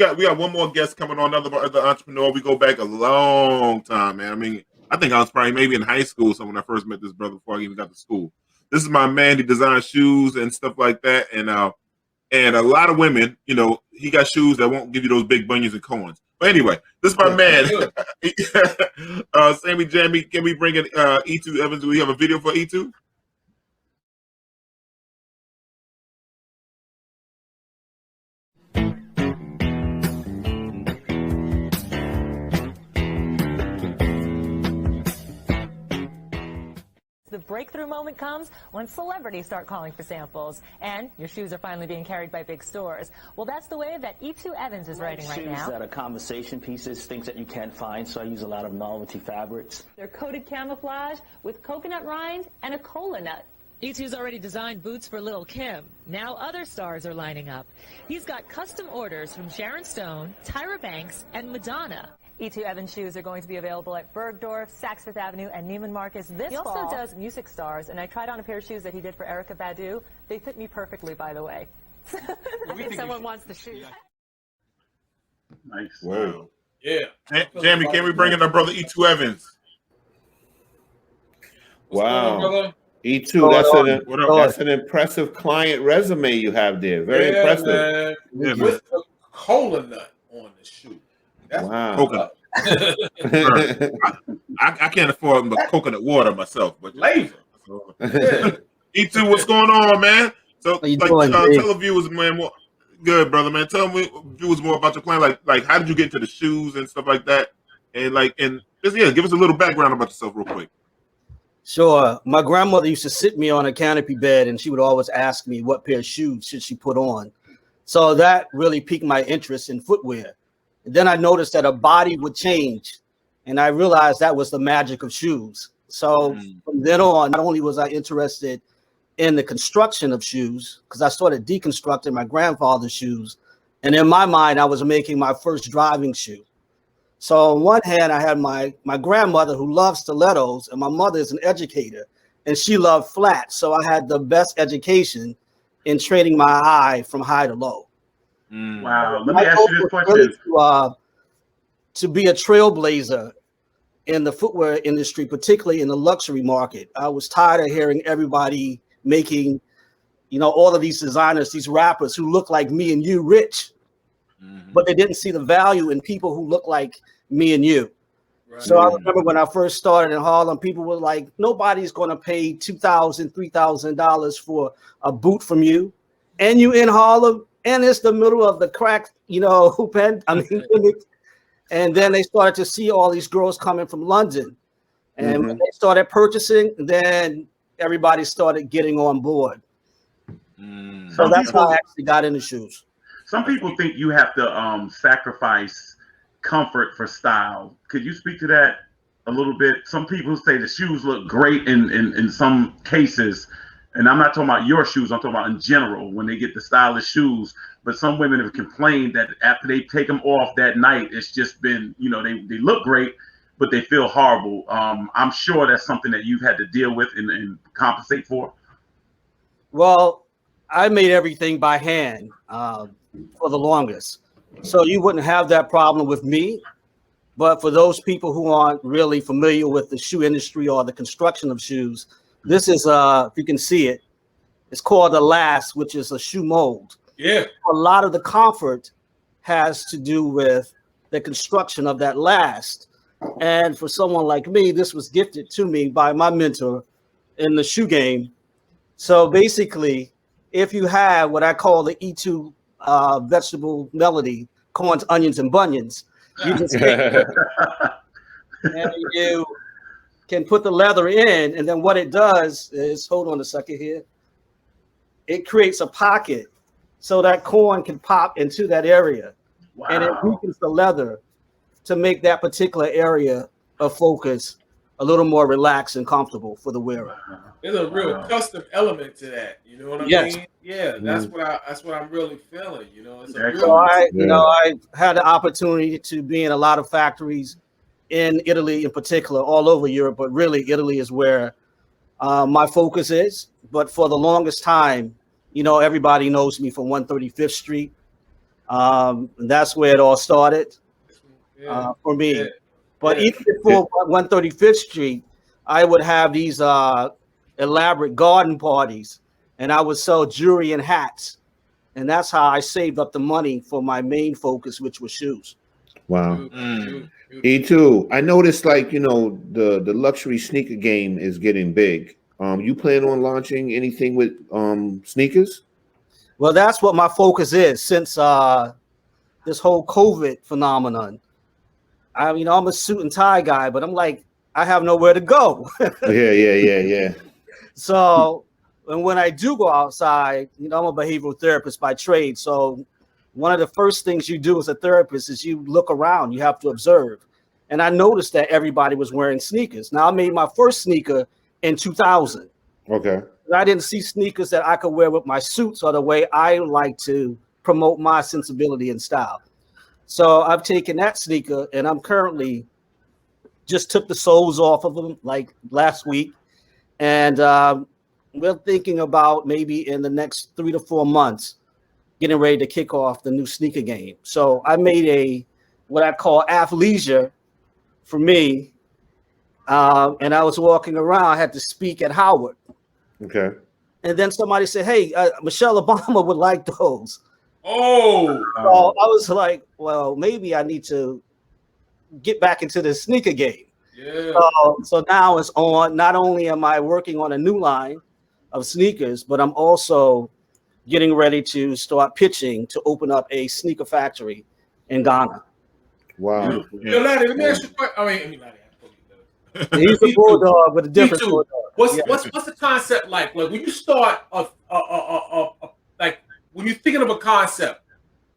got one more guest coming on, another entrepreneur. We go back a long time, man. I mean, I think I was probably maybe in high school, so when I first met this brother before I even got to school. This is my man. He designs shoes and stuff like that, and a lot of women, you know, he got shoes that won't give you those big bunions and cones. But anyway, this is my man. Sammy Jammy, can we bring in Etu Evans? Do we have a video for Etu? The breakthrough moment comes when celebrities start calling for samples, and your shoes are finally being carried by big stores. Well, that's the way that Etu Evans is writing right now. Shoes that are conversation pieces, things that you can't find, so I use a lot of novelty fabrics. They're coated camouflage with coconut rind and a cola nut. Etu's already designed boots for Lil' Kim. Now other stars are lining up. He's got custom orders from Sharon Stone, Tyra Banks, and Madonna. Etu Evans shoes are going to be available at Bergdorf, Saks Fifth Avenue, and Neiman Marcus this fall. He also does music stars, and I tried on a pair of shoes that he did for Erykah Badu. They fit me perfectly, by the way. I think someone wants the shoes. Nice. Whoa. Yeah. Jamie, can we bring in our brother Etu Evans? Wow. Etu, that's an impressive client resume you have there. Very impressive. Man. Yeah, with the cola nut on the shoe. That's wow. Coconut. I can't afford the coconut water myself, but Laser. Etu, what's going on, man? So, like, tell the viewers, man, good, brother, man. Tell me, viewers, more about your plan. Like, how did you get into the shoes and stuff like that? And just give us a little background about yourself, real quick. Sure. My grandmother used to sit me on a canopy bed, and she would always ask me what pair of shoes should she put on. So that really piqued my interest in footwear. And then I noticed that a body would change, and I realized that was the magic of shoes. So from then on, not only was I interested in the construction of shoes, because I started deconstructing my grandfather's shoes, and in my mind, I was making my first driving shoe. So on one hand, I had my grandmother who loved stilettos, and my mother is an educator, and she loved flats. So I had the best education in training my eye from high to low. Wow. Let me ask you this question. Really to be a trailblazer in the footwear industry, particularly in the luxury market. I was tired of hearing everybody making, all of these designers, these rappers who look like me and you rich, but they didn't see the value in people who look like me and you. Right. So I remember when I first started in Harlem, people were like, nobody's going to pay $2,000, $3,000 for a boot from you. And you in Harlem, and it's the middle of the crack, and then they started to see all these girls coming from London. And when they started purchasing, then everybody started getting on board. So that's how I actually got into shoes. Some people think you have to sacrifice comfort for style. Could you speak to that a little bit? Some people say the shoes look great in some cases. And I'm not talking about your shoes, I'm talking about in general, when they get the stylish shoes. But some women have complained that after they take them off that night, it's just been, they look great, but they feel horrible. I'm sure that's something that you've had to deal with and compensate for. Well, I made everything by hand for the longest. So you wouldn't have that problem with me. But for those people who aren't really familiar with the shoe industry or the construction of shoes, this is, if you can see it, it's called a last, which is a shoe mold. Yeah. A lot of the comfort has to do with the construction of that last. And for someone like me, this was gifted to me by my mentor in the shoe game. So basically, if you have what I call the Etu vegetable melody, corns, onions, and bunions, you just and you can put the leather in, and then what it does is, hold on a second here, it creates a pocket so that corn can pop into that area. Wow. And it weakens the leather to make that particular area of focus a little more relaxed and comfortable for the wearer. There's a real custom element to that. You know what I mean? Yeah, that's what I'm really feeling. It's a real I had the opportunity to be in a lot of factories in Italy in particular, all over Europe, but really Italy is where my focus is. But for the longest time, everybody knows me from 135th Street. That's where it all started for me. Yeah. But even before 135th Street, I would have these elaborate garden parties, and I would sell jewelry and hats. And that's how I saved up the money for my main focus, which was shoes. Wow. E2, I noticed like, the luxury sneaker game is getting big. You plan on launching anything with sneakers? Well, that's what my focus is since this whole COVID phenomenon. I'm a suit and tie guy, but I'm like, I have nowhere to go. Yeah. So, and when I do go outside, I'm a behavioral therapist by trade. So one of the first things you do as a therapist is you look around, you have to observe. And I noticed that everybody was wearing sneakers. Now, I made my first sneaker in 2000. Okay. I didn't see sneakers that I could wear with my suits or the way I like to promote my sensibility and style. So I've taken that sneaker and I'm currently just took the soles off of them like last week. And we're thinking about maybe in the next 3 to 4 months, getting ready to kick off the new sneaker game. So I made what I call athleisure for me. And I was walking around, I had to speak at Howard. Okay. And then somebody said, hey, Michelle Obama would like those. Oh. So I was like, well, maybe I need to get back into the sneaker game. Yeah. So now it's on. Not only am I working on a new line of sneakers, but I'm also getting ready to start pitching to open up a sneaker factory in Ghana. Wow. Yo, Laddie, let me ask you a question. I mean, Laddie, he's a bulldog with a different bulldog. What's the concept like? Like when you start like when you're thinking of a concept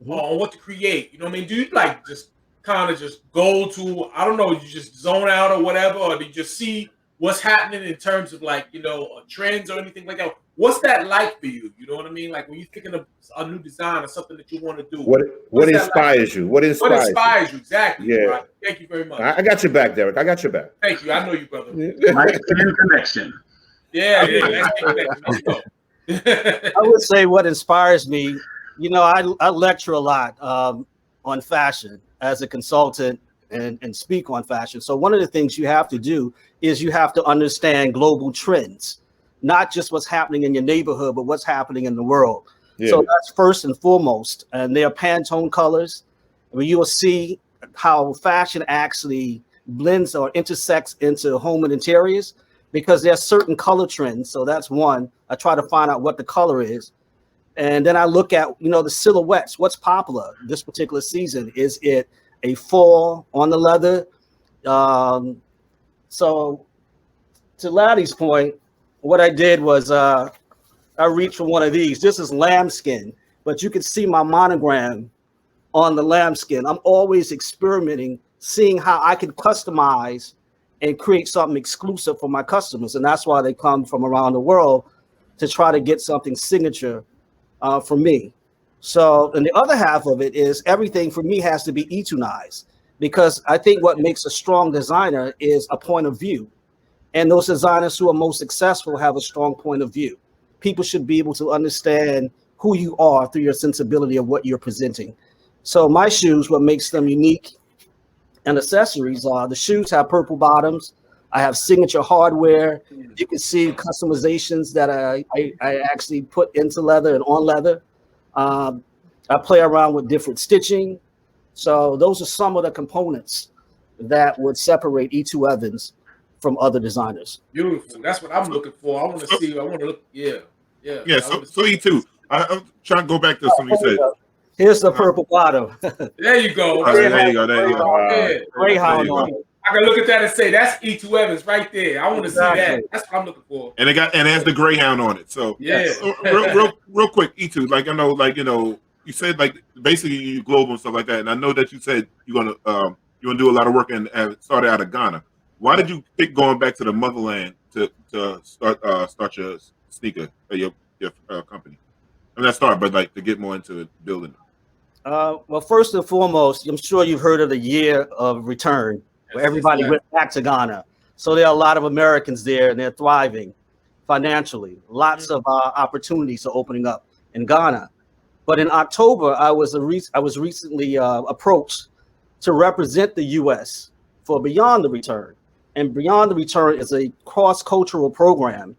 on what to create, you know what I mean? Do you like just kind of just go to, I don't know, you just zone out or whatever, or do you just see what's happening in terms of like, trends or anything like that? What's that like for you? You know what I mean? Like when you're thinking of a new design or something that you want to do. What inspires you? What inspires you? Exactly. Yeah. Right? Thank you very much. I got your back, Derek. I got your back. Thank you. I know you, brother. Light skin connection. Yeah. Let's go. I would say what inspires me, I lecture a lot on fashion as a consultant and speak on fashion. So one of the things you have to do is you have to understand global trends, not just what's happening in your neighborhood, but what's happening in the world. Yeah. So that's first and foremost. And they are Pantone colors. I mean, you will see how fashion actually blends or intersects into home and interiors because there are certain color trends. So that's one. I try to find out what the color is. And then I look at, the silhouettes. What's popular this particular season? Is it a fall on the leather? So to Laddie's point, what I did was I reached for one of these. This is lambskin, but you can see my monogram on the lambskin. I'm always experimenting, seeing how I can customize and create something exclusive for my customers. And that's why they come from around the world to try to get something signature for me. So, and the other half of it is everything for me has to be Etunized, because I think what makes a strong designer is a point of view. And those designers who are most successful have a strong point of view. People should be able to understand who you are through your sensibility of what you're presenting. So my shoes, what makes them unique and accessories are the shoes have purple bottoms. I have signature hardware. You can see customizations that I actually put into leather and on leather. I play around with different stitching. So those are some of the components that would separate Etu Evans from other designers. Beautiful. That's what I'm looking for. I want to see. I want to look. Yeah. So Etu, I'm trying to go back to something you said. Here's the purple bottom. There you go. There you go. Greyhound on it. I can look at that and say that's Etu Evans right there. I want to see that. That's what I'm looking for. And it has the Greyhound on it. So yeah. real quick, Etu, like I know, you said like basically you global and stuff like that, and I know that you said you're gonna do a lot of work and started out of Ghana. Why did you pick going back to the motherland to start your sneaker your company? And not start, but like to get more into it, building it. Well, first and foremost, I'm sure you've heard of the year of return, where everybody went back to Ghana. So there are a lot of Americans there, and they're thriving financially. Lots of opportunities are opening up in Ghana. But in October, I was recently approached to represent the U.S. for Beyond the Return. And Beyond the Return is a cross-cultural program,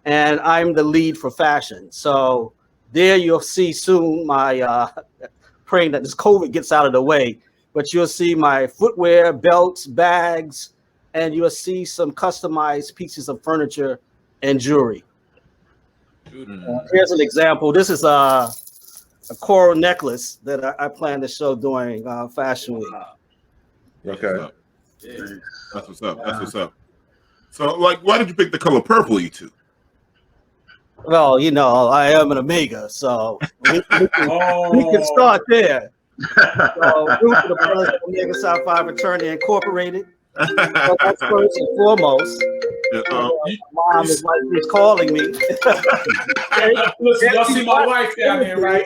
and I'm the lead for fashion. So there you'll see soon my, praying that this COVID gets out of the way, but you'll see my footwear, belts, bags, and you'll see some customized pieces of furniture and jewelry. Here's an example. This is a coral necklace that I plan to show during Fashion Week. Okay. That's what's up. That's what's up. So, like, why did you pick the color purple, Etu? Well, you know, I am an Omega, so we can start there. So, root for the brothers of Omega Psi Phi Fraternity Incorporated. So that's first and foremost. Mom is like she's calling me. Listen, y'all see my wife down there, right?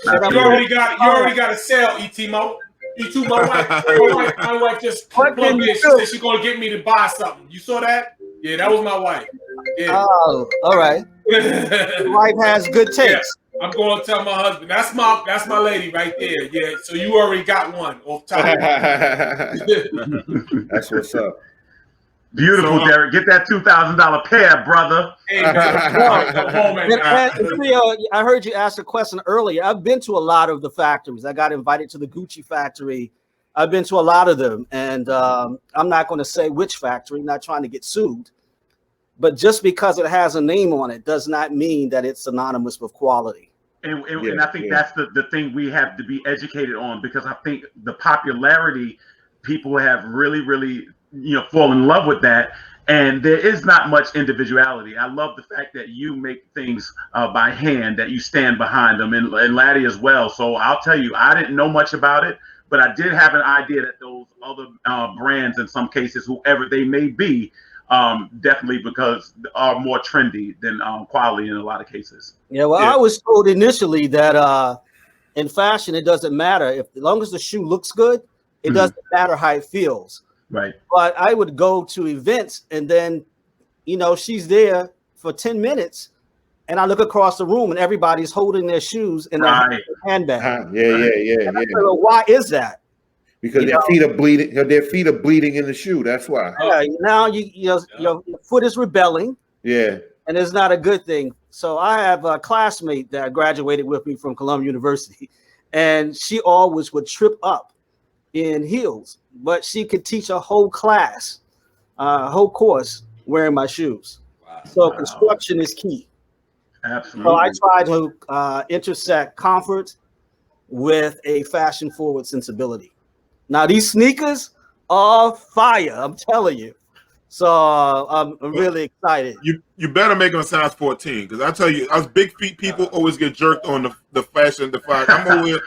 You already got a sale, Etimo. Etu, my wife just plugged in. She said she's gonna get me to buy something. You saw that? Yeah, that was my wife. Yeah. Oh, all right. Your wife has good taste. Yeah, I'm going to tell my husband. That's my lady right there. Yeah. So you already got one off top. That's what's up. Beautiful, so, Derek. Get that $2,000 pair, brother. Hey, man. I heard you ask a question earlier. I've been to a lot of the factories. I got invited to the Gucci factory. I've been to a lot of them, and I'm not going to say which factory. I'm not trying to get sued. But just because it has a name on it does not mean that it's synonymous with quality. And I think that's the thing we have to be educated on, because I think the popularity, people have really, really, fall in love with that. And there is not much individuality. I love the fact that you make things by hand, that you stand behind them, and Laddie as well. So I'll tell you, I didn't know much about it, but I did have an idea that those other brands, in some cases, whoever they may be, definitely because are more trendy than quality in a lot of cases. Yeah, well, I was told initially that in fashion, it doesn't matter as long as the shoe looks good, it doesn't matter how it feels. Right. But I would go to events, and then, she's there for 10 minutes, and I look across the room, and everybody's holding their shoes in their handbag. Yeah. Well, why is that? Because their feet are bleeding. Their feet are bleeding in the shoe. That's why. Yeah. Now your foot is rebelling. Yeah. And it's not a good thing. So I have a classmate that graduated with me from Columbia University, and she always would trip up in heels, but she could teach a whole class, a whole course wearing my shoes. Wow. So construction is key. Absolutely. So I try to intersect comfort with a fashion-forward sensibility. Now, these sneakers are fire, I'm telling you. So I'm really excited. You better make them a size 14, because I tell you, us big feet people always get jerked on the fashion defied. I'm always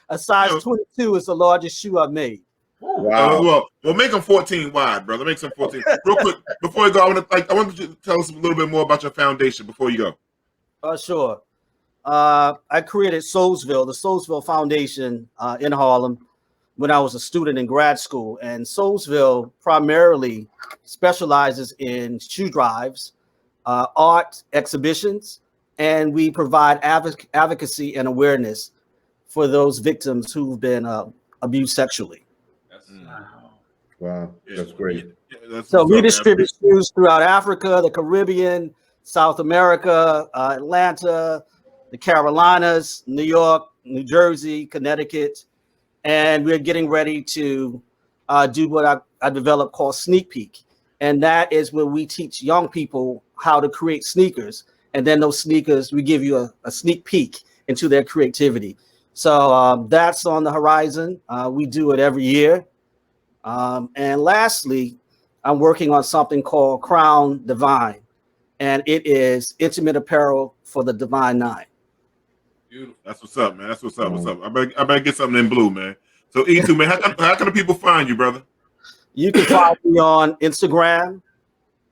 a size 22 is the largest shoe I've made. Wow. Well, make them 14 wide, brother. Make some 14. Real quick, before you go, I want you to tell us a little bit more about your foundation before you go. Sure. I created Soulsville, the Soulsville Foundation in Harlem when I was a student in grad school. And Soulsville primarily specializes in shoe drives, art exhibitions, and we provide advocacy and awareness for those victims who've been abused sexually. Wow, that's great. So we distribute shoes throughout Africa, the Caribbean, South America, Atlanta, the Carolinas, New York, New Jersey, Connecticut, and we're getting ready to do what I developed called Sneak Peek. And that is where we teach young people how to create sneakers. And then those sneakers, we give you a sneak peek into their creativity. So that's on the horizon. We do it every year. And lastly, I'm working on something called Crown Divine. And it is intimate apparel for the Divine Nine. Beautiful. That's what's up, man. That's what's up. What's up? I better get something in blue, man. So Etu, man, how can the people find you, brother? You can find me on Instagram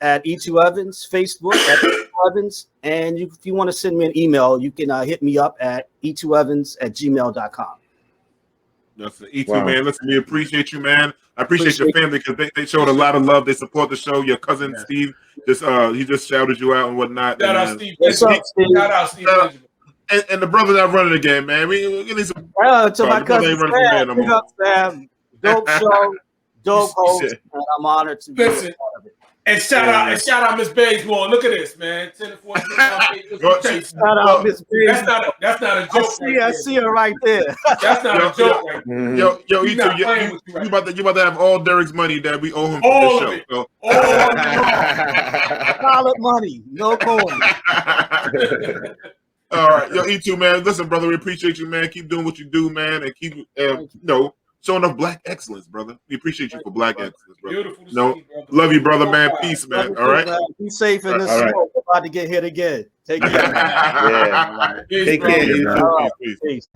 at Etu Evans, Facebook at Etu Evans, and if you want to send me an email, you can hit me up at etuevans@gmail.com. That's the Etu, man. Listen, we appreciate you, man. I appreciate your family because they showed a lot of love. They support the show. Your cousin Steve he just shouted you out and whatnot. Shout out Steve. Shout out Steve. and the brother that running the game, man. We need some. To my cousin Sam, big up Sam, dope show, dope host, and I'm honored to be a part of it. And shout out Miss Bazemore. Look at this, man. 10 to 14. Shout out Miss Bazemore. That's not a joke. I see her right there. That's not a joke. Right there. Yo, Etu, you about to have all Derek's money that we owe him all for of this it. show. All of it. Solid money, no coin. All right, yo, Etu, man. Listen, brother, we appreciate you, man. Keep doing what you do, man, and keep showing off black excellence, brother. We appreciate you for black excellence, brother. Beautiful to see, brother. Love you, brother, man. Peace, man. All right. Be safe in this smoke. We're about to get hit again. Take care. Yeah. Peace, Take bro. care, you too. Peace.